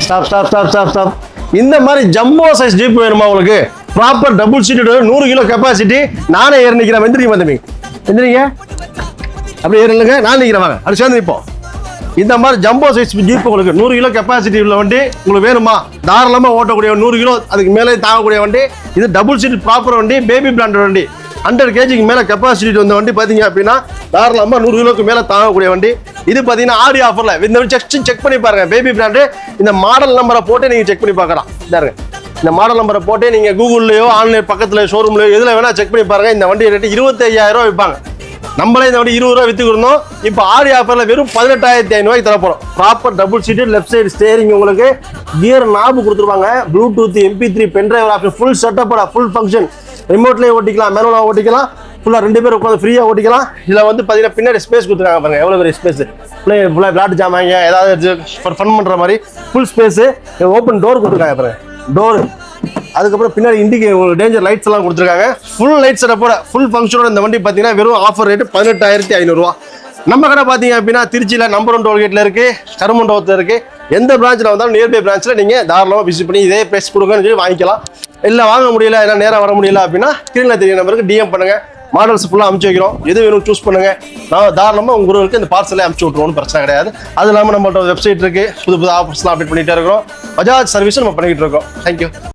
Stop. இந்த மாதிரி jumbo size jeep வேணுமா உங்களுக்கு? ப்ராப்பர் டபுள் சீட்டு 100 கிலோ கெப்பாசிட்டி. நானே ஏறி நிற்கிறேன். வந்துருங்க தம்பி, வந்துருங்க. அப்படியே ஏறிங்க, நான் நிற்கிறேன். வாங்க அது சேர்ந்து நிற்போம். இந்த மாதிரி ஜம்போ சைஸ் ஜீப் உங்களுக்கு 100 கிலோ கெப்பாசிட்டி உள்ள வண்டி உங்களுக்கு வேணுமா? தாராளமாக ஓட்டக்கூடிய 100 கிலோ அதுக்கு மேலே தாங்கக்கூடிய வண்டி. இது டபுள் சீட் ப்ராப்பர் வண்டி, பேபி பிராண்டட் வண்டி. 100 கேஜிக்கு மேலே கெப்பாசிட்டி வந்த வண்டி பார்த்தீங்க அப்படின்னா தாராளமாக 100 கிலோக்கு மேலே தாங்கக்கூடிய வண்டி. இது பார்த்தீங்கன்னா ஆடி ஆஃபரில் இந்த செக் பண்ணி பாருங்க. Baby brand. இந்த மாடல் நம்பரை போட்டு நீங்கள் செக் பண்ணி பார்க்கலாம். இதாருங்க, இந்த மாடல் நம்பரை போட்டு நீங்கள் கூகுள்லையோ ஆன்லைன் பக்கத்தில் ஷோரூம்லையோ எதில் வேணால் செக் பண்ணி பாருங்கள். இந்த வண்டி ரேட்டு 25,000 விற்பாங்க. நம்மளே இந்த வண்டி 20 ரூபா விற்றுக்கிருந்தோம். இப்போ ஆடி ஆஃபரில் வெறும் 18,500 தரப்போகிறோம். Proper double seat, left side steering உங்களுக்கு, கியர் நாபு கொடுத்துருவாங்க, bluetooth, MP3, pen driver option, full செட்டப்போட ஃபுல் ஃபங்க்ஷன். ரிமோட்லேயே ஓட்டிக்கலாம், மேனுவலாக ஓட்டிக்கலாம், ஃபுல்லாக 2 பேர் உட்காந்து ஃப்ரீயாக ஓட்டிக்கலாம். இதில் வந்து பார்த்தீங்கன்னா பின்னாடி ஸ்பேஸ் கொடுத்துருக்காங்க பாருங்க, எவ்வளோ பெரிய ஸ்பேஸ். ஃபுல்லாக விளாட்டு ஜாமாங்க ஏதாவது ஃபன் பண்ணுற மாதிரி ஃபுல் ஸ்பேஸு. ஓப்பன் டோர் கொடுத்துருக்காங்க பாருங்க, டோரு. அதுக்கப்புறம் பின்னாடி உங்களுக்கு டேஞ்சர் லைட்ஸ் எல்லாம் கொடுத்துருக்காங்க. ஃபுல் லைட் செட்டப்போட ஃபுல் ஃபங்க்ஷனோட இந்த வண்டி பார்த்தீங்கன்னா வெறும் ஆஃபர் ரேட்டு 18,500 நம்ம கடை பார்த்தீங்க அப்படின்னா திருச்சியில் நம்பர் 1 டோல்கேட்டில் இருக்குது, கருமண்டபத்தில் இருக்குது. எந்த பிரான்ச்சில் வந்தாலும் நியர்பை பிரான்ச்சில் நீங்கள் தாராளமாக விசிட் பண்ணி இதே ப்ரைஸ் கொடுங்கன்னு சொல்லி வாங்கிக்கலாம். இல்லை வாங்க முடியல, இல்லை நேராக வர முடியல அப்படின்னா கீழே தெரிய நம்பருக்கு DM பண்ணுங்கள். மாடல்ஸ் ஃபுல்லாக அமுச்சு வைக்கிறோம். எது வேணும் சூஸ் பண்ணுங்கள். நான் தாராளமாக உங்கள் ஊருக்கு இந்த பார்சலே அமுச்சு விட்ருவோம்னு பிரச்சனை கிடையாது. அது இல்லாமல் நம்மள்ட்ட வெப்சைட் இருக்குது, புது ஆஃபர்ஸ்லாம் அப்டேட் பண்ணிகிட்டே இருக்கிறோம். பஜாஜ் சர்வீஸும் நம்ம பண்ணிக்கிட்டு இருக்கோம். தேங்க்யூ.